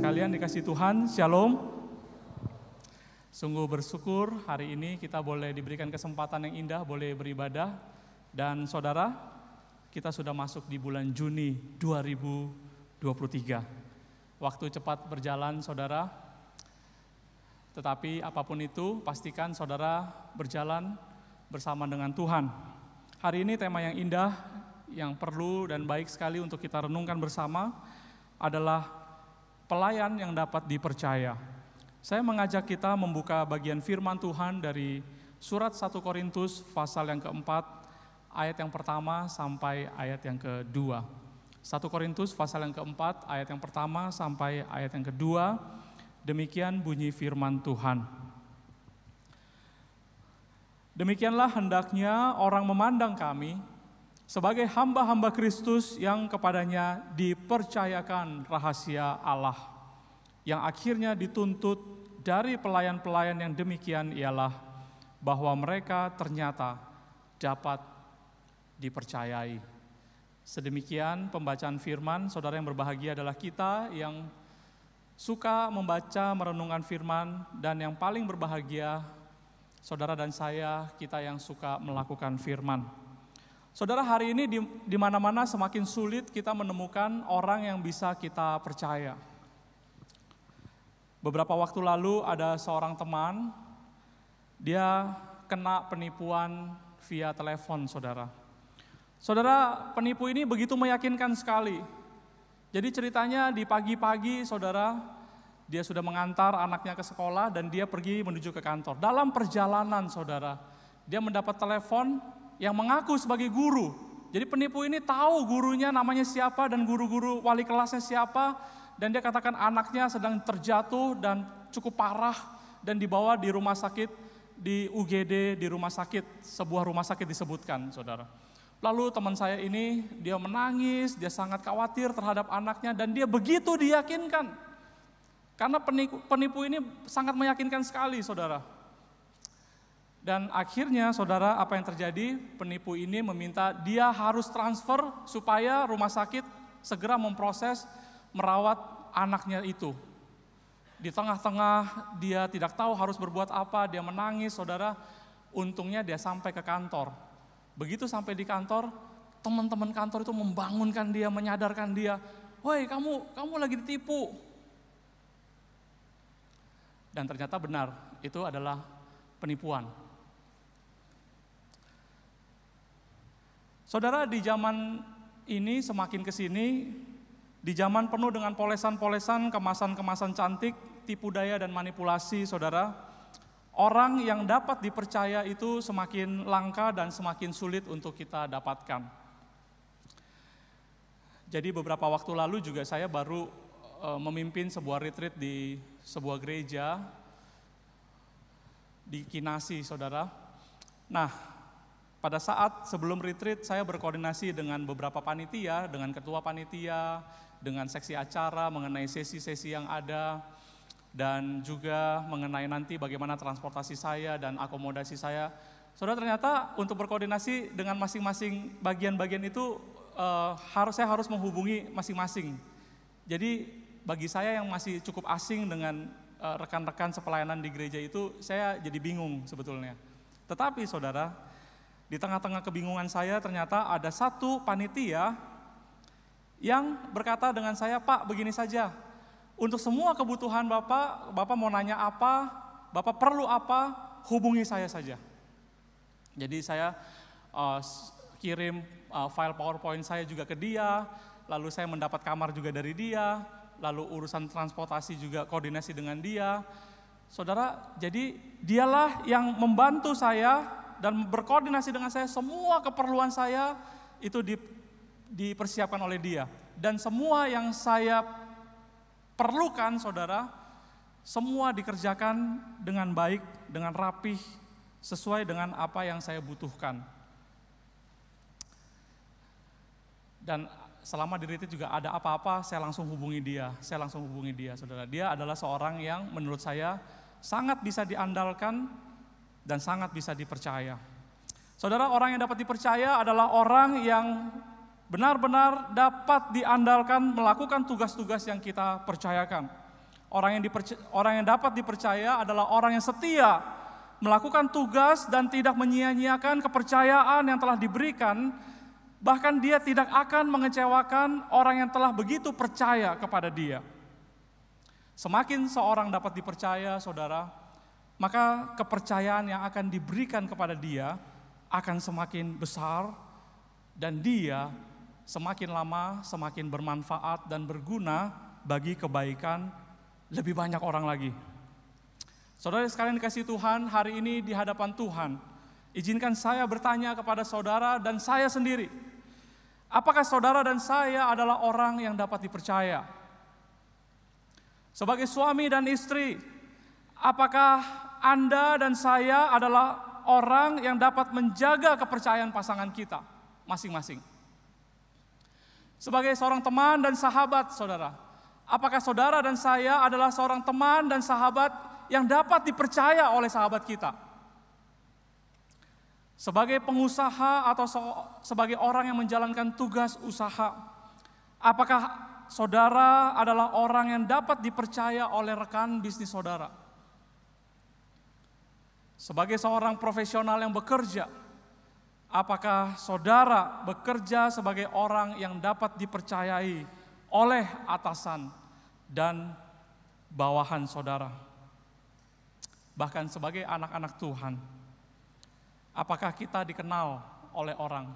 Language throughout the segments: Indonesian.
sekalian dikasih Tuhan, Shalom. Sungguh bersyukur hari ini kita boleh diberikan kesempatan yang indah, boleh beribadah. Dan saudara, kita sudah masuk di bulan Juni 2023. Waktu cepat berjalan saudara, tetapi apapun itu pastikan saudara berjalan bersama dengan Tuhan. Hari ini tema yang indah, yang perlu dan baik sekali untuk kita renungkan bersama adalah pelayan yang dapat dipercaya. Saya mengajak kita membuka bagian firman Tuhan dari surat 1 Korintus pasal yang keempat, ayat yang pertama sampai ayat yang kedua. 1 Korintus pasal yang keempat, ayat yang pertama sampai ayat yang kedua. Demikian bunyi firman Tuhan. Demikianlah hendaknya orang memandang kami sebagai hamba-hamba Kristus yang kepadanya dipercayakan rahasia Allah, yang akhirnya dituntut dari pelayan-pelayan yang demikian ialah bahwa mereka ternyata dapat dipercayai. Sedemikian pembacaan firman. Saudara yang berbahagia adalah kita yang suka membaca, merenungkan firman, dan yang paling berbahagia saudara dan saya, kita yang suka melakukan firman. Saudara, hari ini di mana-mana semakin sulit kita menemukan orang yang bisa kita percaya. Beberapa waktu lalu ada seorang teman, dia kena penipuan via telepon, saudara. Saudara, penipu ini begitu meyakinkan sekali. Jadi ceritanya di pagi-pagi, saudara, dia sudah mengantar anaknya ke sekolah dan dia pergi menuju ke kantor. Dalam perjalanan, saudara, dia mendapat telepon yang mengaku sebagai guru. Jadi penipu ini tahu gurunya namanya siapa dan guru-guru wali kelasnya siapa. Dan dia katakan anaknya sedang terjatuh dan cukup parah dan dibawa di rumah sakit, di UGD, di rumah sakit, sebuah rumah sakit disebutkan, saudara. Lalu teman saya ini, dia menangis, dia sangat khawatir terhadap anaknya dan dia begitu diyakinkan. Karena penipu ini sangat meyakinkan sekali, saudara. Dan akhirnya saudara, apa yang terjadi? Penipu ini meminta dia harus transfer supaya rumah sakit segera memproses merawat anaknya itu. Di tengah-tengah dia tidak tahu harus berbuat apa, dia menangis, saudara. Untungnya dia sampai ke kantor. Begitu sampai di kantor, teman-teman kantor itu membangunkan dia, menyadarkan dia, "Woi, kamu lagi ditipu." Dan ternyata benar, itu adalah penipuan. Saudara, di zaman ini semakin ke sini, di zaman penuh dengan polesan-polesan, kemasan-kemasan cantik, tipu daya dan manipulasi, saudara, orang yang dapat dipercaya itu semakin langka dan semakin sulit untuk kita dapatkan. Jadi beberapa waktu lalu juga saya baru memimpin sebuah retreat di sebuah gereja di Kinasi, saudara. Nah, pada saat sebelum retreat saya berkoordinasi dengan beberapa panitia, dengan ketua panitia, dengan seksi acara mengenai sesi-sesi yang ada, dan juga mengenai nanti bagaimana transportasi saya dan akomodasi saya. Saudara, ternyata untuk berkoordinasi dengan masing-masing bagian-bagian itu saya harus menghubungi masing-masing. Jadi bagi saya yang masih cukup asing dengan rekan-rekan sepelayanan di gereja itu, saya jadi bingung sebetulnya. Tetapi saudara, di tengah-tengah kebingungan saya ternyata ada satu panitia yang berkata dengan saya, "Pak, begini saja, untuk semua kebutuhan Bapak mau nanya apa, Bapak perlu apa, hubungi saya saja." Jadi saya kirim file PowerPoint saya juga ke dia, lalu saya mendapat kamar juga dari dia, lalu urusan transportasi juga koordinasi dengan dia. Saudara, jadi dialah yang membantu saya dan berkoordinasi dengan saya, semua keperluan saya itu dipersiapkan oleh dia. Dan semua yang saya perlukan, saudara, semua dikerjakan dengan baik, dengan rapih, sesuai dengan apa yang saya butuhkan. Dan selama di retreat juga ada apa-apa, saya langsung hubungi dia, saudara. Dia adalah seorang yang menurut saya sangat bisa diandalkan dan sangat bisa dipercaya. Saudara, orang yang dapat dipercaya adalah orang yang benar-benar dapat diandalkan melakukan tugas-tugas yang kita percayakan. Orang yang dapat dipercaya adalah orang yang setia, melakukan tugas dan tidak menyia-nyiakan kepercayaan yang telah diberikan. Bahkan dia tidak akan mengecewakan orang yang telah begitu percaya kepada dia. Semakin seorang dapat dipercaya, saudara, maka kepercayaan yang akan diberikan kepada dia akan semakin besar, dan dia semakin lama semakin bermanfaat dan berguna bagi kebaikan lebih banyak orang lagi. Saudara sekalian dikasihi Tuhan, hari ini di hadapan Tuhan, izinkan saya bertanya kepada saudara dan saya sendiri, apakah saudara dan saya adalah orang yang dapat dipercaya? Sebagai suami dan istri, apakah Anda dan saya adalah orang yang dapat menjaga kepercayaan pasangan kita masing-masing? Sebagai seorang teman dan sahabat, saudara, apakah saudara dan saya adalah seorang teman dan sahabat yang dapat dipercaya oleh sahabat kita? Sebagai pengusaha atau sebagai orang yang menjalankan tugas usaha, apakah saudara adalah orang yang dapat dipercaya oleh rekan bisnis saudara? Sebagai seorang profesional yang bekerja, apakah saudara bekerja sebagai orang yang dapat dipercayai oleh atasan dan bawahan saudara? Bahkan sebagai anak-anak Tuhan, apakah kita dikenal oleh orang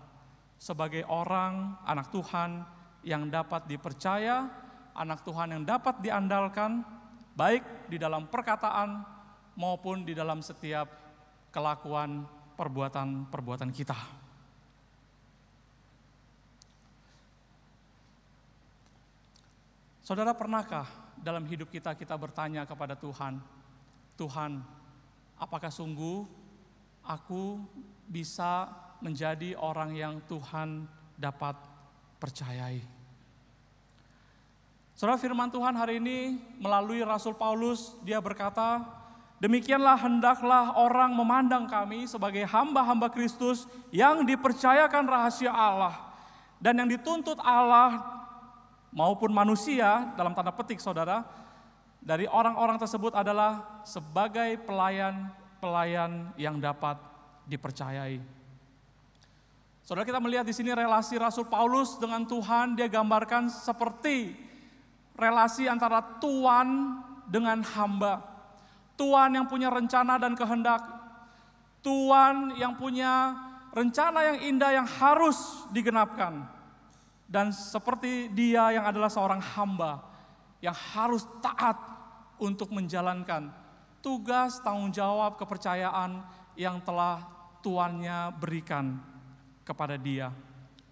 sebagai orang anak Tuhan yang dapat dipercaya, anak Tuhan yang dapat diandalkan, baik di dalam perkataan maupun di dalam setiap kelakuan perbuatan kita? Saudara, pernahkah dalam hidup kita bertanya kepada Tuhan, Tuhan, apakah sungguh aku bisa menjadi orang yang Tuhan dapat percayai? Saudara, firman Tuhan hari ini melalui Rasul Paulus, dia berkata, demikianlah hendaklah orang memandang kami sebagai hamba-hamba Kristus yang dipercayakan rahasia Allah, dan yang dituntut Allah maupun manusia, dalam tanda petik saudara, dari orang-orang tersebut adalah sebagai pelayan yang dapat dipercayai. Saudara, kita melihat di sini relasi Rasul Paulus dengan Tuhan, dia gambarkan seperti relasi antara tuan dengan hamba. Tuan yang punya rencana dan kehendak, Tuan yang punya rencana yang indah yang harus digenapkan, dan seperti dia yang adalah seorang hamba yang harus taat untuk menjalankan tugas, tanggung jawab, kepercayaan yang telah tuannya berikan kepada dia.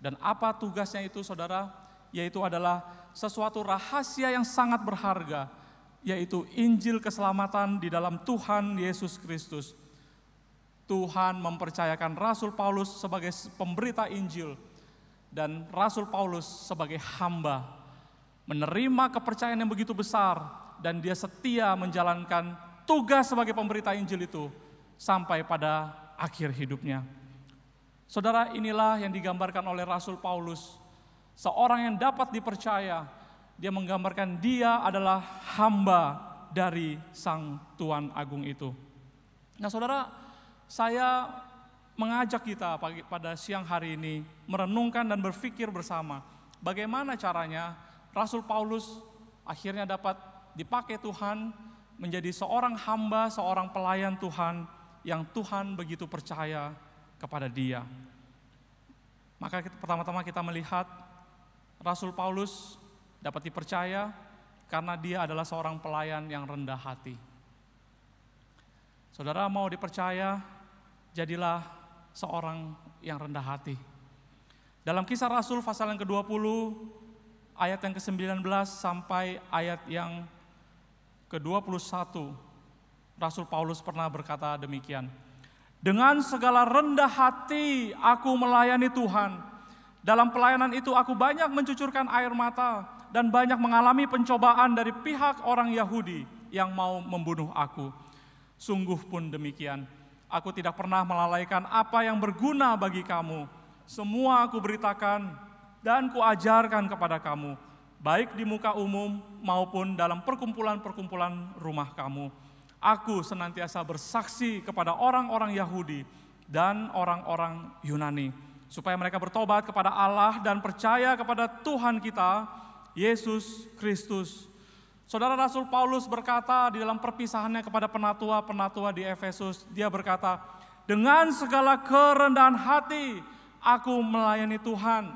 Dan apa tugasnya itu, saudara? Yaitu adalah sesuatu rahasia yang sangat berharga, yaitu Injil keselamatan di dalam Tuhan Yesus Kristus. Tuhan mempercayakan Rasul Paulus sebagai pemberita Injil, dan Rasul Paulus sebagai hamba menerima kepercayaan yang begitu besar, dan dia setia menjalankan tugas sebagai pemberita Injil itu sampai pada akhir hidupnya. Saudara, inilah yang digambarkan oleh Rasul Paulus, seorang yang dapat dipercaya. Dia menggambarkan dia adalah hamba dari Sang Tuan Agung itu. Nah, saudara, saya mengajak kita pada siang hari ini merenungkan dan berpikir bersama bagaimana caranya Rasul Paulus akhirnya dapat dipakai Tuhan menjadi seorang hamba, seorang pelayan Tuhan yang Tuhan begitu percaya kepada dia. Maka pertama-tama kita melihat Rasul Paulus dapat dipercaya karena dia adalah seorang pelayan yang rendah hati. Saudara, mau dipercaya, jadilah seorang yang rendah hati. Dalam Kisah Rasul pasal yang ke-20, ayat yang ke-19 sampai ayat yang ke-21, Rasul Paulus pernah berkata demikian. Dengan segala rendah hati aku melayani Tuhan. Dalam pelayanan itu aku banyak mencucurkan air mata dan banyak mengalami pencobaan dari pihak orang Yahudi yang mau membunuh aku. Sungguh pun demikian, aku tidak pernah melalaikan apa yang berguna bagi kamu. Semua aku beritakan dan kuajarkan kepada kamu, baik di muka umum maupun dalam perkumpulan-perkumpulan rumah kamu. Aku senantiasa bersaksi kepada orang-orang Yahudi dan orang-orang Yunani, supaya mereka bertobat kepada Allah dan percaya kepada Tuhan kita, Yesus Kristus. Saudara, Rasul Paulus berkata di dalam perpisahannya kepada penatua-penatua di Efesus, dia berkata, dengan segala kerendahan hati aku melayani Tuhan.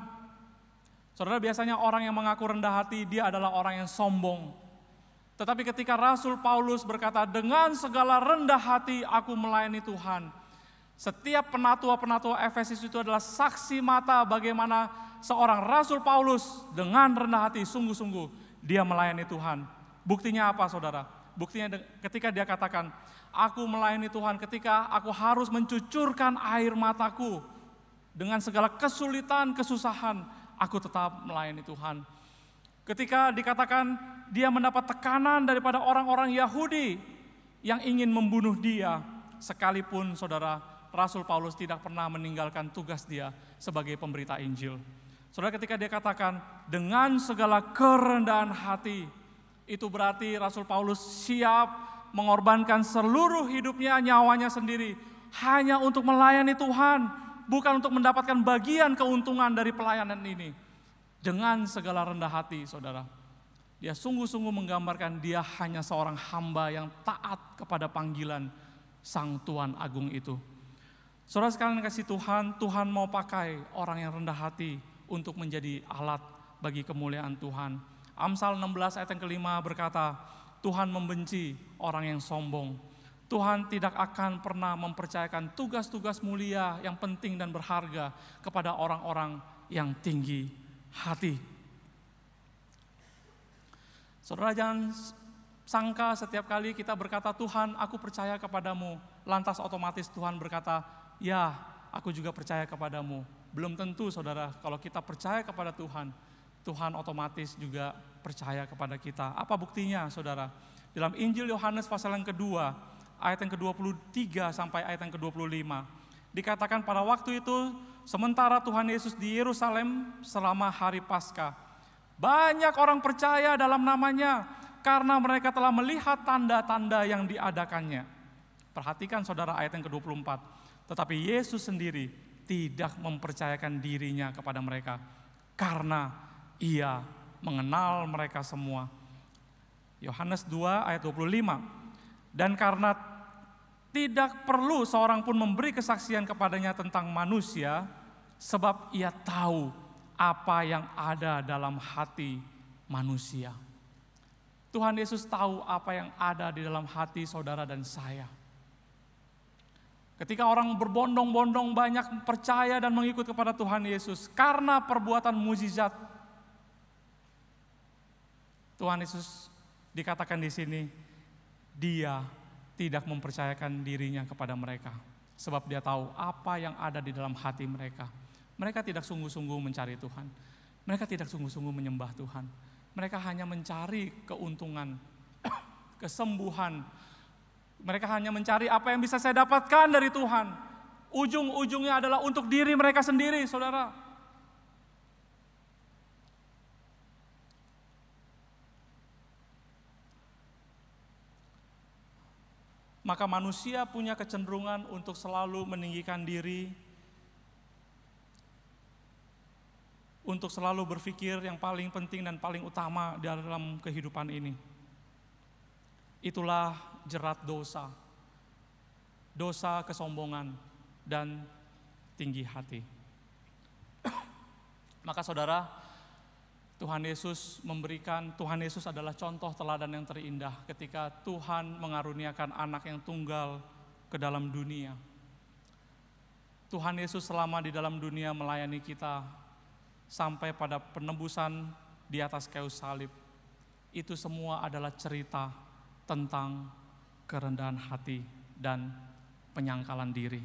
Saudara, biasanya orang yang mengaku rendah hati, dia adalah orang yang sombong. Tetapi ketika Rasul Paulus berkata, dengan segala rendah hati aku melayani Tuhan. Setiap penatua-penatua Efesus itu adalah saksi mata bagaimana seorang Rasul Paulus dengan rendah hati sungguh-sungguh dia melayani Tuhan. Buktinya apa, saudara? Buktinya ketika dia katakan, aku melayani Tuhan ketika aku harus mencucurkan air mataku. Dengan segala kesulitan, kesusahan, aku tetap melayani Tuhan. Ketika dikatakan dia mendapat tekanan daripada orang-orang Yahudi yang ingin membunuh dia, sekalipun saudara, Rasul Paulus tidak pernah meninggalkan tugas dia sebagai pemberita Injil. Saudara, ketika dia katakan dengan segala kerendahan hati, itu berarti Rasul Paulus siap mengorbankan seluruh hidupnya, nyawanya sendiri, hanya untuk melayani Tuhan, bukan untuk mendapatkan bagian keuntungan dari pelayanan ini. Dengan segala rendah hati, saudara, dia sungguh-sungguh menggambarkan dia hanya seorang hamba yang taat kepada panggilan Sang Tuhan Agung itu. Saudara sekalian kasih Tuhan, Tuhan mau pakai orang yang rendah hati untuk menjadi alat bagi kemuliaan Tuhan. Amsal 16 ayat yang kelima berkata, Tuhan membenci orang yang sombong. Tuhan tidak akan pernah mempercayakan tugas-tugas mulia yang penting dan berharga kepada orang-orang yang tinggi hati. Saudara, jangan sangka setiap kali kita berkata, Tuhan aku percaya kepadamu, lantas otomatis Tuhan berkata, ya aku juga percaya kepadamu. Belum tentu, saudara, kalau kita percaya kepada Tuhan, Tuhan otomatis juga percaya kepada kita. Apa buktinya, saudara? Dalam Injil Yohanes pasal yang kedua, ayat yang ke-23 sampai ayat yang ke-25, dikatakan pada waktu itu, sementara Tuhan Yesus di Yerusalem selama hari Paskah, banyak orang percaya dalam namanya karena mereka telah melihat tanda-tanda yang diadakannya. Perhatikan saudara ayat yang ke-24. Tetapi Yesus sendiri tidak mempercayakan dirinya kepada mereka karena ia mengenal mereka semua. Yohanes 2 ayat 25. Dan karena tidak perlu seorang pun memberi kesaksian kepadanya tentang manusia, sebab ia tahu apa yang ada dalam hati manusia. Tuhan Yesus tahu apa yang ada di dalam hati saudara dan saya. Ketika orang berbondong-bondong banyak percaya dan mengikut kepada Tuhan Yesus karena perbuatan mukjizat, Tuhan Yesus dikatakan di sini, dia tidak mempercayakan dirinya kepada mereka. Sebab dia tahu apa yang ada di dalam hati mereka. Mereka tidak sungguh-sungguh mencari Tuhan. Mereka tidak sungguh-sungguh menyembah Tuhan. Mereka hanya mencari keuntungan, kesembuhan. Mereka hanya mencari apa yang bisa saya dapatkan dari Tuhan. Ujung-ujungnya adalah untuk diri mereka sendiri, saudara. Maka manusia punya kecenderungan untuk selalu meninggikan diri, untuk selalu berpikir yang paling penting dan paling utama dalam kehidupan ini. Itulah jerat dosa, dosa kesombongan dan tinggi hati. Maka saudara, Tuhan Yesus adalah contoh teladan yang terindah ketika Tuhan mengaruniakan anak yang tunggal ke dalam dunia. Tuhan Yesus selama di dalam dunia melayani kita sampai pada penebusan di atas kayu salib. Itu semua adalah cerita tentang kerendahan hati dan penyangkalan diri.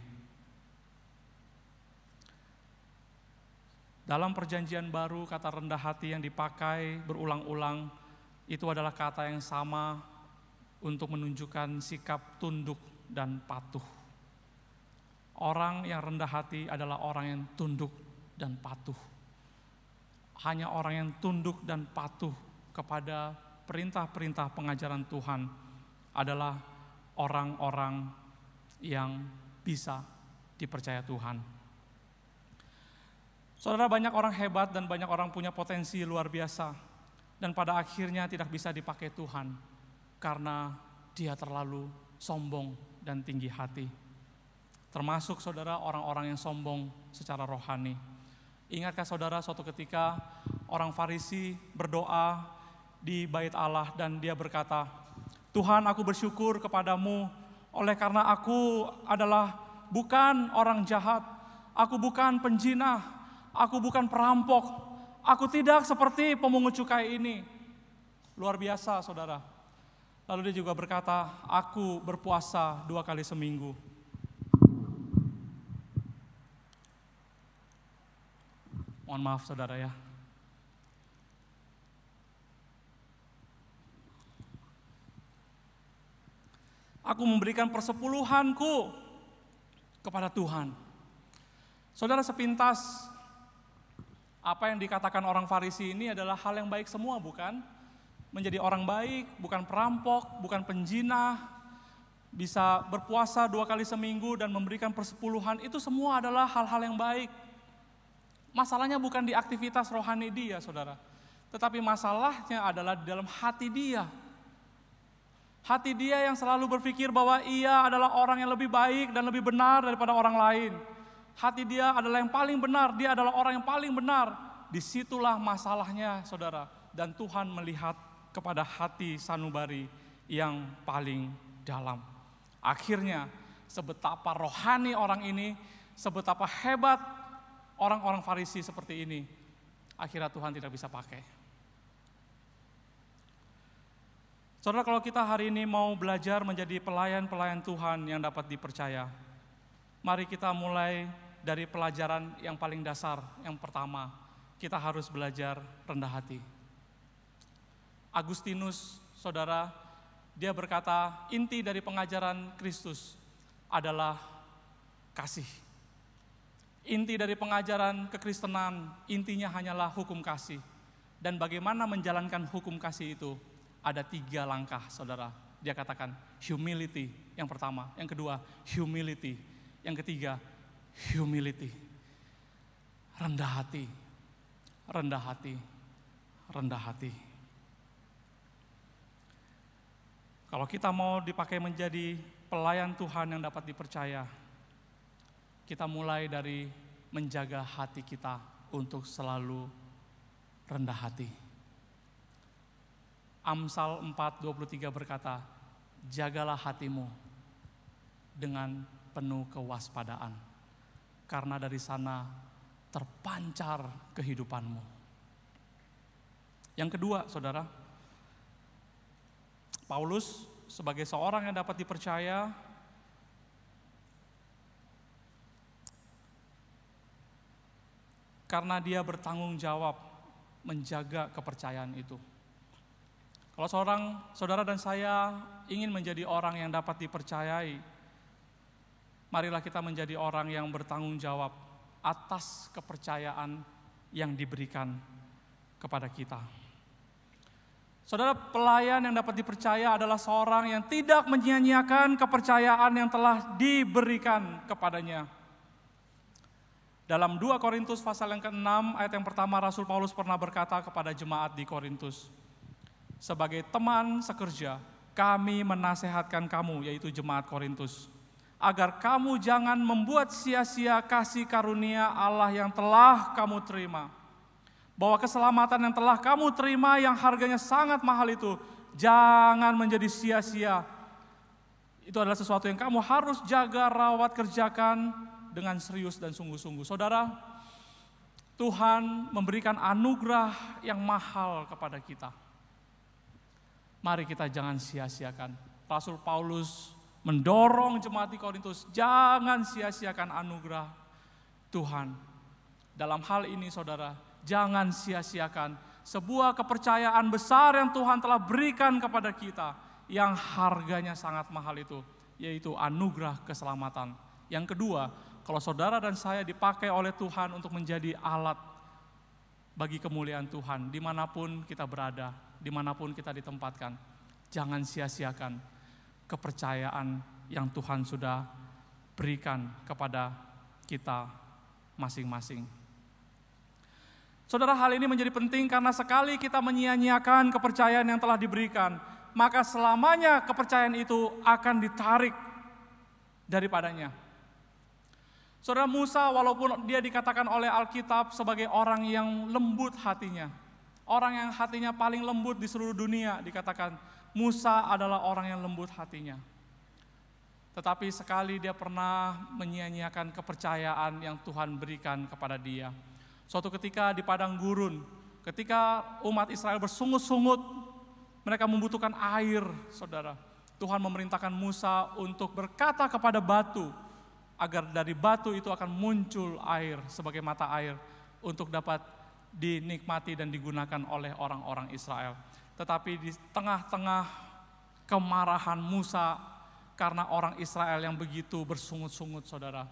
Dalam perjanjian baru, kata rendah hati yang dipakai berulang-ulang itu adalah kata yang sama untuk menunjukkan sikap tunduk dan patuh. Orang yang rendah hati adalah orang yang tunduk dan patuh. hanya orang yang tunduk dan patuh kepada perintah-perintah pengajaran Tuhan adalah orang-orang yang bisa dipercaya Tuhan. Saudara, banyak orang hebat dan banyak orang punya potensi luar biasa, dan pada akhirnya tidak bisa dipakai Tuhan karena dia terlalu sombong dan tinggi hati. Termasuk saudara orang-orang yang sombong secara rohani. Ingatkah saudara suatu ketika orang Farisi berdoa di bait Allah dan dia berkata, Tuhan, aku bersyukur kepadamu oleh karena aku adalah bukan orang jahat, aku bukan penjinah, aku bukan perampok, aku tidak seperti pemungut cukai ini. Luar biasa saudara. Lalu dia juga berkata, aku berpuasa 2 kali seminggu. Mohon maaf saudara ya. Aku memberikan persepuluhanku kepada Tuhan. Saudara, sepintas apa yang dikatakan orang Farisi ini adalah hal yang baik semua, bukan? Menjadi orang baik, bukan perampok, bukan penjinah, bisa berpuasa 2 kali seminggu dan memberikan persepuluhan, itu semua adalah hal-hal yang baik. Masalahnya bukan di aktivitas rohani dia, saudara. Tetapi masalahnya adalah di dalam hati dia. Hati dia yang selalu berpikir bahwa ia adalah orang yang lebih baik dan lebih benar daripada orang lain. Hati dia adalah yang paling benar, dia adalah orang yang paling benar. Disitulah masalahnya saudara. Dan Tuhan melihat kepada hati sanubari yang paling dalam. Akhirnya sebetapa rohani orang ini, sebetapa hebat orang-orang Farisi seperti ini, akhirnya Tuhan tidak bisa pakai. Saudara, kalau kita hari ini mau belajar menjadi pelayan-pelayan Tuhan yang dapat dipercaya, mari kita mulai dari pelajaran yang paling dasar. Yang pertama, kita harus belajar rendah hati. Agustinus, saudara, dia berkata, inti dari pengajaran Kristus adalah kasih. Inti dari pengajaran kekristenan, intinya hanyalah hukum kasih. Dan bagaimana menjalankan hukum kasih itu? Ada 3 langkah, saudara. Dia katakan humility yang pertama, yang kedua humility, yang ketiga humility. Rendah hati, rendah hati, rendah hati. Kalau kita mau dipakai menjadi pelayan Tuhan yang dapat dipercaya, kita mulai dari menjaga hati kita untuk selalu rendah hati. Amsal 4:23 berkata, jagalah hatimu dengan penuh kewaspadaan, karena dari sana terpancar kehidupanmu. Yang kedua, saudara, Paulus sebagai seorang yang dapat dipercaya, karena dia bertanggung jawab menjaga kepercayaan itu. Kalau saudara dan saya ingin menjadi orang yang dapat dipercayai, marilah kita menjadi orang yang bertanggung jawab atas kepercayaan yang diberikan kepada kita. Saudara, pelayan yang dapat dipercaya adalah seorang yang tidak menyia-nyiakan kepercayaan yang telah diberikan kepadanya. Dalam 2 Korintus pasal yang ke-6 ayat yang pertama, Rasul Paulus pernah berkata kepada jemaat di Korintus, sebagai teman sekerja, kami menasehatkan kamu, yaitu jemaat Korintus, agar kamu jangan membuat sia-sia kasih karunia Allah yang telah kamu terima. Bahwa keselamatan yang telah kamu terima yang harganya sangat mahal itu, jangan menjadi sia-sia. Itu adalah sesuatu yang kamu harus jaga, rawat, kerjakan dengan serius dan sungguh-sungguh. Saudara, Tuhan memberikan anugerah yang mahal kepada kita. Mari kita jangan sia-siakan. Rasul Paulus mendorong jemaat di Korintus, jangan sia-siakan anugerah Tuhan. Dalam hal ini saudara, jangan sia-siakan sebuah kepercayaan besar yang Tuhan telah berikan kepada kita, yang harganya sangat mahal itu, yaitu anugerah keselamatan. Yang kedua, kalau saudara dan saya dipakai oleh Tuhan untuk menjadi alat bagi kemuliaan Tuhan, dimanapun kita berada, dimanapun kita ditempatkan. Jangan sia-siakan kepercayaan yang Tuhan sudah berikan kepada kita masing-masing. Saudara, hal ini menjadi penting karena sekali kita menyia-nyiakan kepercayaan yang telah diberikan, maka selamanya kepercayaan itu akan ditarik daripadanya. Saudara, Musa walaupun dia dikatakan oleh Alkitab sebagai orang yang lembut hatinya, orang yang hatinya paling lembut di seluruh dunia, dikatakan Musa adalah orang yang lembut hatinya. Tetapi sekali dia pernah menyia-nyiakan kepercayaan yang Tuhan berikan kepada dia. Suatu ketika di padang gurun, ketika umat Israel bersungut-sungut, mereka membutuhkan air, saudara. Tuhan memerintahkan Musa untuk berkata kepada batu, agar dari batu itu akan muncul air sebagai mata air untuk dapat dinikmati dan digunakan oleh orang-orang Israel. Tetapi di tengah-tengah kemarahan Musa karena orang Israel yang begitu bersungut-sungut, saudara,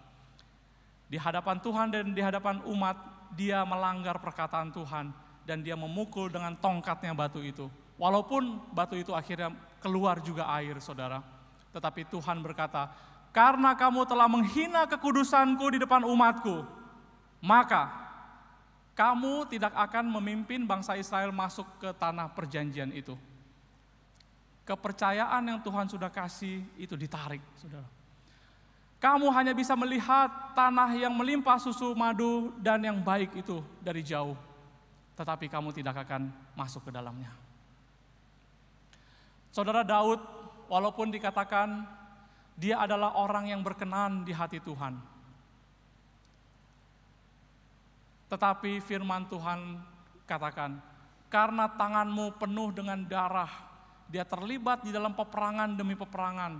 di hadapan Tuhan dan di hadapan umat, dia melanggar perkataan Tuhan dan dia memukul dengan tongkatnya batu itu. Walaupun batu itu akhirnya keluar juga air, saudara. Tetapi Tuhan berkata, karena kamu telah menghina kekudusanku di depan umatku, maka kamu tidak akan memimpin bangsa Israel masuk ke tanah perjanjian itu. Kepercayaan yang Tuhan sudah kasih itu ditarik, saudara. Kamu hanya bisa melihat tanah yang melimpah susu madu dan yang baik itu dari jauh, tetapi kamu tidak akan masuk ke dalamnya. Saudara, Daud walaupun dikatakan dia adalah orang yang berkenan di hati Tuhan, tetapi firman Tuhan katakan, karena tanganmu penuh dengan darah, dia terlibat di dalam peperangan demi peperangan,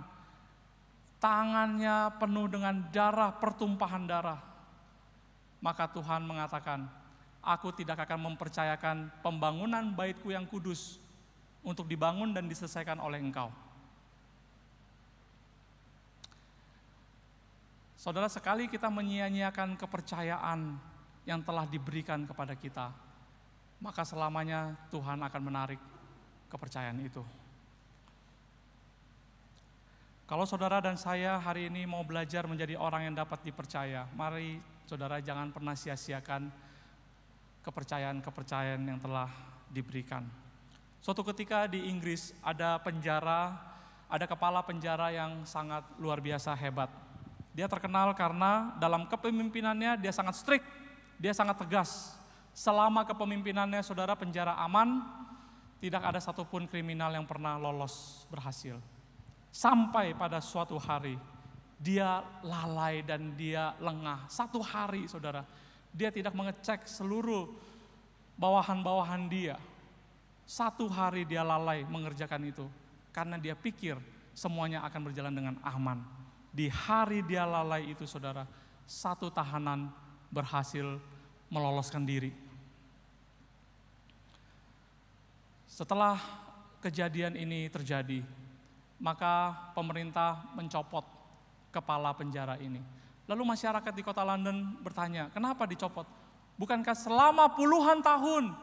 tangannya penuh dengan darah, pertumpahan darah. Maka Tuhan mengatakan, aku tidak akan mempercayakan pembangunan baitku yang kudus untuk dibangun dan diselesaikan oleh engkau. Saudara, sekali kita menyia-nyiakan kepercayaan yang telah diberikan kepada kita, maka selamanya Tuhan akan menarik kepercayaan itu. Kalau saudara dan saya hari ini mau belajar menjadi orang yang dapat dipercaya, mari saudara jangan pernah sia-siakan kepercayaan-kepercayaan yang telah diberikan. Suatu ketika di Inggris ada penjara, ada kepala penjara yang sangat luar biasa hebat. Dia terkenal karena dalam kepemimpinannya dia sangat strict, dia sangat tegas. Selama kepemimpinannya saudara, penjara aman, tidak ada satupun kriminal yang pernah lolos berhasil. Sampai pada suatu hari, dia lalai dan dia lengah. Satu hari saudara, dia tidak mengecek seluruh bawahan-bawahan dia. Satu hari dia lalai mengerjakan itu, karena dia pikir semuanya akan berjalan dengan aman. Di hari dia lalai itu saudara, satu tahanan berhasil meloloskan diri. Setelah kejadian ini terjadi, maka pemerintah mencopot kepala penjara ini. Lalu masyarakat di kota London bertanya, kenapa dicopot? Bukankah selama puluhan tahun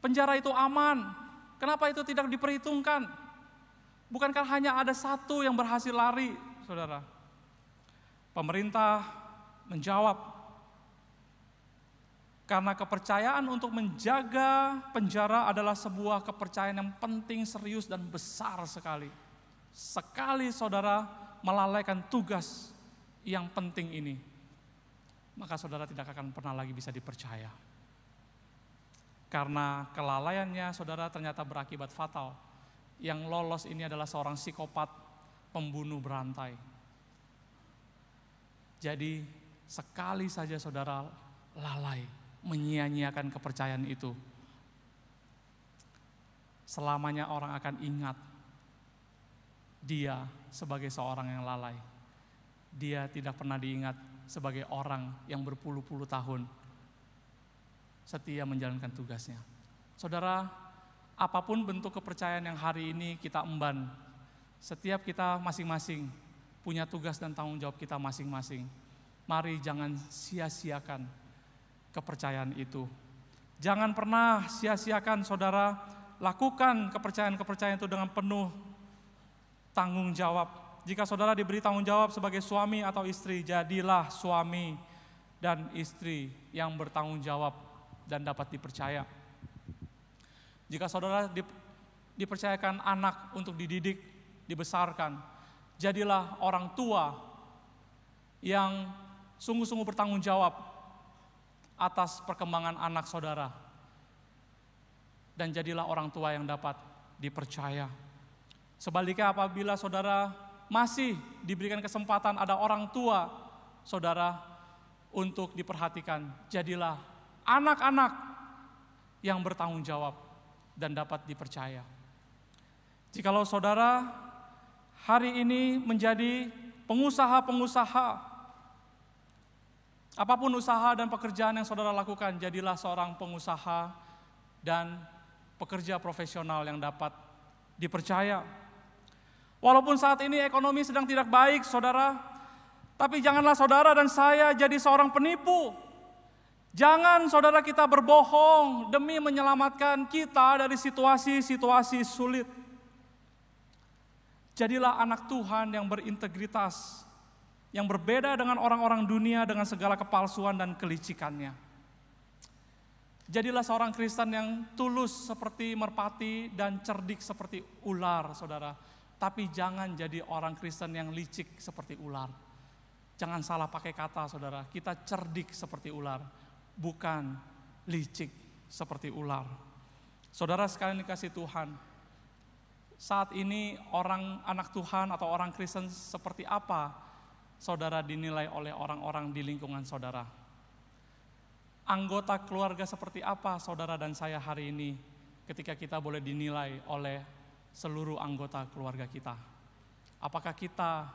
penjara itu aman? Kenapa itu tidak diperhitungkan? Bukankah hanya ada satu yang berhasil lari, saudara? Pemerintah menjawab, karena kepercayaan untuk menjaga penjara adalah sebuah kepercayaan yang penting, serius, dan besar sekali. Sekali saudara melalaikan tugas yang penting ini, maka saudara tidak akan pernah lagi bisa dipercaya. Karena kelalaiannya saudara ternyata berakibat fatal. Yang lolos ini adalah seorang psikopat, pembunuh berantai. Jadi sekali saja saudara lalai, menyia-nyiakan kepercayaan itu, selamanya orang akan ingat dia sebagai seorang yang lalai. Dia tidak pernah diingat sebagai orang yang berpuluh-puluh tahun setia menjalankan tugasnya. Saudara, apapun bentuk kepercayaan yang hari ini kita emban, setiap kita masing-masing punya tugas dan tanggung jawab kita masing-masing. Mari jangan sia-siakan kepercayaan itu. Jangan pernah sia-siakan saudara, lakukan kepercayaan-kepercayaan itu dengan penuh tanggung jawab. Jika saudara diberi tanggung jawab sebagai suami atau istri, jadilah suami dan istri yang bertanggung jawab dan dapat dipercaya. Jika saudara dipercayakan anak untuk dididik, dibesarkan, jadilah orang tua yang sungguh-sungguh bertanggung jawab atas perkembangan anak saudara. Dan jadilah orang tua yang dapat dipercaya. Sebaliknya apabila saudara masih diberikan kesempatan ada orang tua saudara untuk diperhatikan, jadilah anak-anak yang bertanggung jawab dan dapat dipercaya. Jikalau saudara hari ini menjadi pengusaha-pengusaha, apapun usaha dan pekerjaan yang saudara lakukan, jadilah seorang pengusaha dan pekerja profesional yang dapat dipercaya. Walaupun saat ini ekonomi sedang tidak baik, saudara, tapi janganlah saudara dan saya jadi seorang penipu. Jangan saudara kita berbohong demi menyelamatkan kita dari situasi-situasi sulit. Jadilah anak Tuhan yang berintegritas, yang berbeda dengan orang-orang dunia dengan segala kepalsuan dan kelicikannya. Jadilah seorang Kristen yang tulus seperti merpati dan cerdik seperti ular, saudara. Tapi jangan jadi orang Kristen yang licik seperti ular. Jangan salah pakai kata, saudara. Kita cerdik seperti ular, bukan licik seperti ular. Saudara sekalian dikasih Tuhan, saat ini anak Tuhan atau orang Kristen seperti apa saudara dinilai oleh orang-orang di lingkungan saudara? Anggota keluarga seperti apa saudara dan saya hari ini ketika kita boleh dinilai oleh seluruh anggota keluarga kita? Apakah kita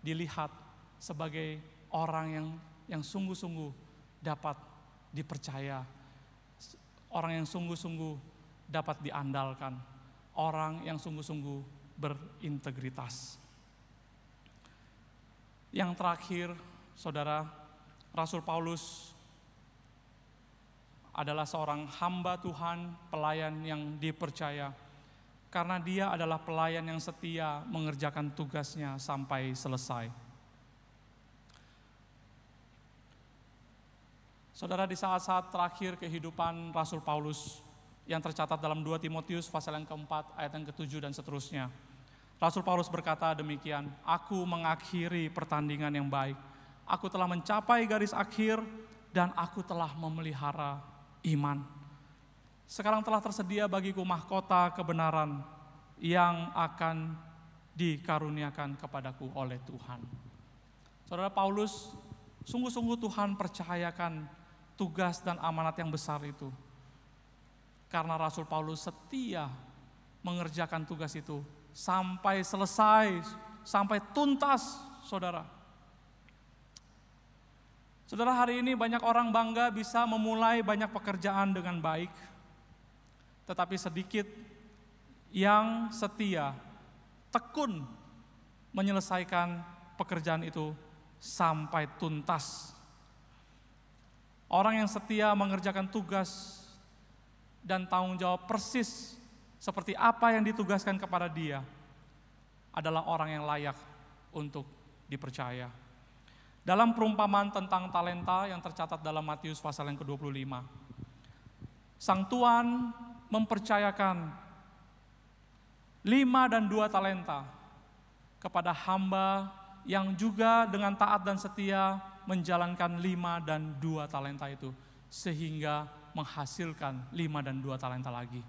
dilihat sebagai orang yang sungguh-sungguh dapat dipercaya, orang yang sungguh-sungguh dapat diandalkan, orang yang sungguh-sungguh berintegritas? Yang terakhir, saudara, Rasul Paulus adalah seorang hamba Tuhan, pelayan yang dipercaya. Karena dia adalah pelayan yang setia mengerjakan tugasnya sampai selesai. Saudara, di saat-saat terakhir kehidupan Rasul Paulus yang tercatat dalam 2 Timotius pasal yang keempat, ayat yang ke-7 dan seterusnya, Rasul Paulus berkata demikian, "Aku mengakhiri pertandingan yang baik. Aku telah mencapai garis akhir dan aku telah memelihara iman. Sekarang telah tersedia bagiku mahkota kebenaran yang akan dikaruniakan kepadaku oleh Tuhan." Saudara, Paulus sungguh-sungguh Tuhan percayakan tugas dan amanat yang besar itu. Karena Rasul Paulus setia mengerjakan tugas itu sampai selesai, sampai tuntas, saudara. Saudara, hari ini banyak orang bangga bisa memulai banyak pekerjaan dengan baik, tetapi sedikit yang setia, tekun menyelesaikan pekerjaan itu sampai tuntas. Orang yang setia mengerjakan tugas dan tanggung jawab persis seperti apa yang ditugaskan kepada dia adalah orang yang layak untuk dipercaya. Dalam perumpamaan tentang talenta yang tercatat dalam Matius pasal yang ke-25, Sang Tuan mempercayakan 5 dan 2 talenta kepada hamba yang juga dengan taat dan setia menjalankan 5 dan 2 talenta itu, sehingga menghasilkan 5 dan 2 talenta lagi.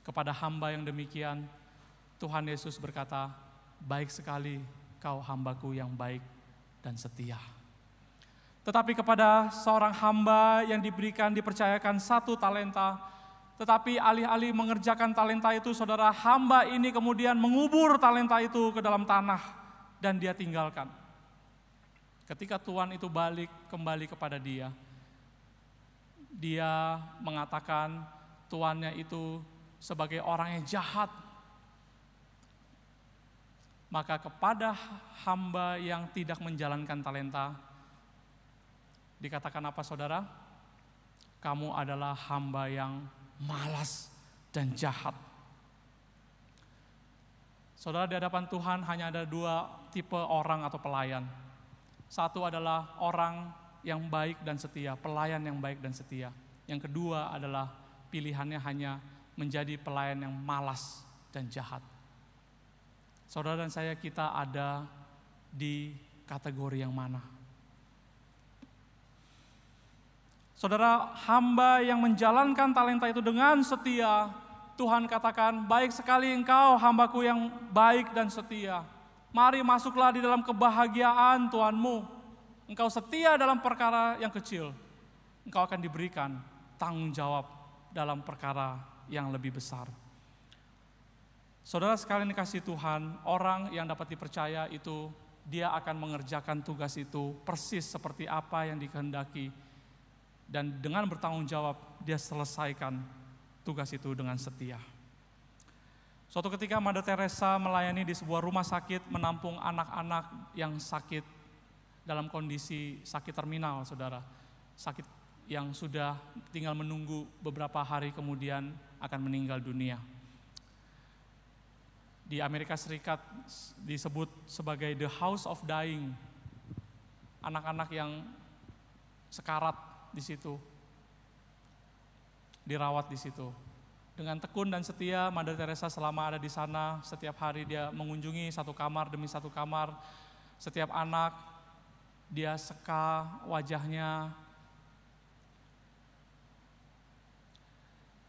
Kepada hamba yang demikian, Tuhan Yesus berkata, "Baik sekali kau hambaku yang baik dan setia." Tetapi kepada seorang hamba yang dipercayakan 1 talenta, tetapi alih-alih mengerjakan talenta itu, saudara, hamba ini kemudian mengubur talenta itu ke dalam tanah dan dia tinggalkan. Ketika Tuhan itu balik kembali kepada dia, dia mengatakan tuannya itu sebagai orang yang jahat. Maka kepada hamba yang tidak menjalankan talenta, dikatakan apa, saudara? kamu adalah hamba yang malas dan jahat. Saudara, di hadapan Tuhan hanya ada dua tipe orang atau pelayan. Satu adalah orang yang baik dan setia, pelayan yang baik dan setia. Yang kedua adalah pilihannya hanya menjadi pelayan yang malas dan jahat. Saudara dan saya, kita ada di kategori yang mana? Saudara, hamba yang menjalankan talenta itu dengan setia, Tuhan katakan, baik sekali engkau hambaku yang baik dan setia. Mari masuklah di dalam kebahagiaan Tuhanmu. Engkau setia dalam perkara yang kecil, engkau akan diberikan tanggung jawab dalam perkara yang lebih besar. Saudara sekalian dikasihi Tuhan, orang yang dapat dipercaya itu, dia akan mengerjakan tugas itu persis seperti apa yang dikehendaki. Dan dengan bertanggung jawab, dia selesaikan tugas itu dengan setia. Suatu ketika Mother Teresa melayani di sebuah rumah sakit, menampung anak-anak yang sakit dalam kondisi sakit terminal, saudara. Sakit yang sudah tinggal menunggu beberapa hari kemudian akan meninggal dunia. Di Amerika Serikat disebut sebagai the house of dying. Anak-anak yang sekarat di situ, dirawat di situ. Dengan tekun dan setia, Mother Teresa selama ada di sana, setiap hari dia mengunjungi satu kamar demi satu kamar. Setiap anak, dia seka wajahnya,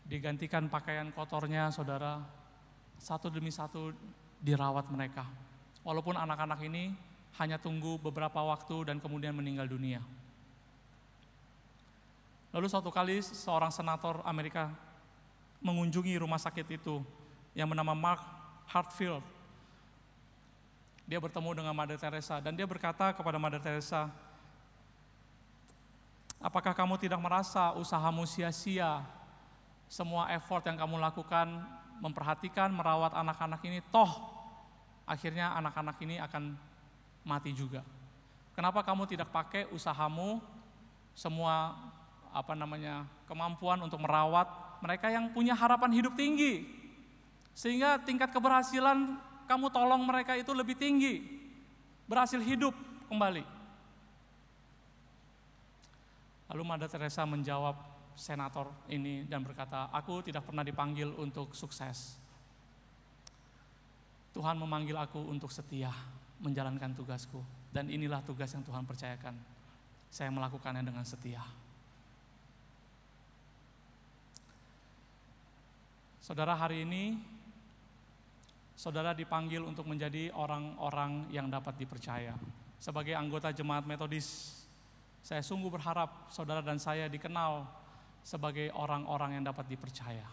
digantikan pakaian kotornya, saudara. Satu demi satu dirawat mereka. Walaupun anak-anak ini hanya tunggu beberapa waktu dan kemudian meninggal dunia. Lalu suatu kali seorang senator Amerika mengunjungi rumah sakit itu yang bernama Mark Hartfield. Dia bertemu dengan Mother Teresa dan dia berkata kepada Mother Teresa, apakah kamu tidak merasa usahamu sia-sia? Semua effort yang kamu lakukan memperhatikan, merawat anak-anak ini, toh akhirnya anak-anak ini akan mati juga. Kenapa kamu tidak pakai usahamu, semua kemampuan untuk merawat mereka yang punya harapan hidup tinggi, sehingga tingkat keberhasilan kamu tolong mereka itu lebih tinggi, berhasil hidup kembali. Lalu Mother Teresa menjawab senator ini dan berkata, aku tidak pernah dipanggil untuk sukses. Tuhan memanggil aku untuk setia menjalankan tugasku, dan inilah tugas yang Tuhan percayakan. Saya melakukannya dengan setia. Saudara, hari ini saudara dipanggil untuk menjadi orang-orang yang dapat dipercaya. Sebagai anggota Jemaat Metodis, saya sungguh berharap saudara dan saya dikenal sebagai orang-orang yang dapat dipercaya.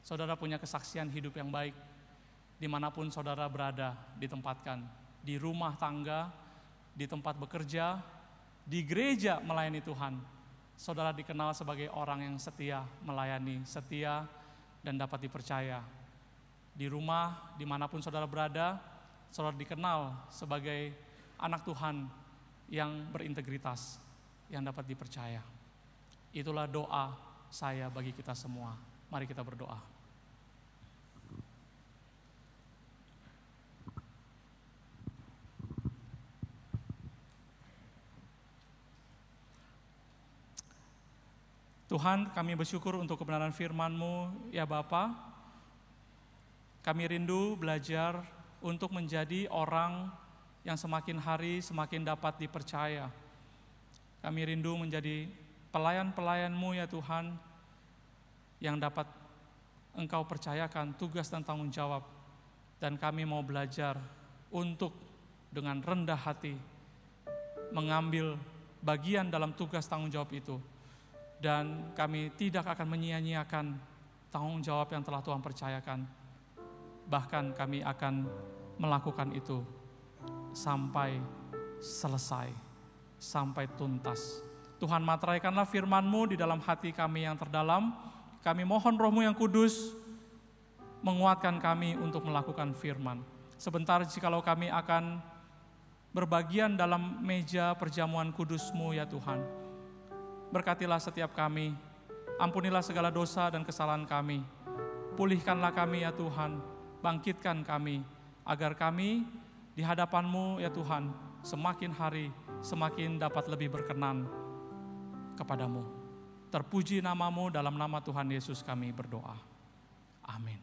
Saudara punya kesaksian hidup yang baik dimanapun saudara berada, ditempatkan, di rumah tangga, di tempat bekerja, di gereja melayani Tuhan. Saudara dikenal sebagai orang yang setia melayani, setia dan dapat dipercaya. Di rumah, dimanapun saudara berada, saudara dikenal sebagai anak Tuhan yang berintegritas, yang dapat dipercaya. Itulah doa saya bagi kita semua. Mari kita berdoa. Tuhan, kami bersyukur untuk kebenaran firman-Mu, ya Bapa. Kami rindu belajar untuk menjadi orang yang semakin hari semakin dapat dipercaya. Kami rindu menjadi pelayan-pelayan-Mu ya Tuhan, yang dapat Engkau percayakan tugas dan tanggung jawab. Dan kami mau belajar untuk dengan rendah hati mengambil bagian dalam tugas tanggung jawab itu. Dan kami tidak akan menyia-nyiakan tanggung jawab yang telah Tuhan percayakan. Bahkan kami akan melakukan itu sampai selesai, sampai tuntas. Tuhan, materaikanlah firman-Mu di dalam hati kami yang terdalam. Kami mohon Roh-Mu yang kudus menguatkan kami untuk melakukan firman. Sebentar jikalau kami akan berbagian dalam meja perjamuan kudus-Mu ya Tuhan. Berkatilah setiap kami, ampunilah segala dosa dan kesalahan kami. Pulihkanlah kami ya Tuhan, bangkitkan kami, agar kami di hadapan-Mu ya Tuhan, semakin hari semakin dapat lebih berkenan kepadamu. Terpuji nama-Mu, dalam nama Tuhan Yesus kami berdoa. Amin.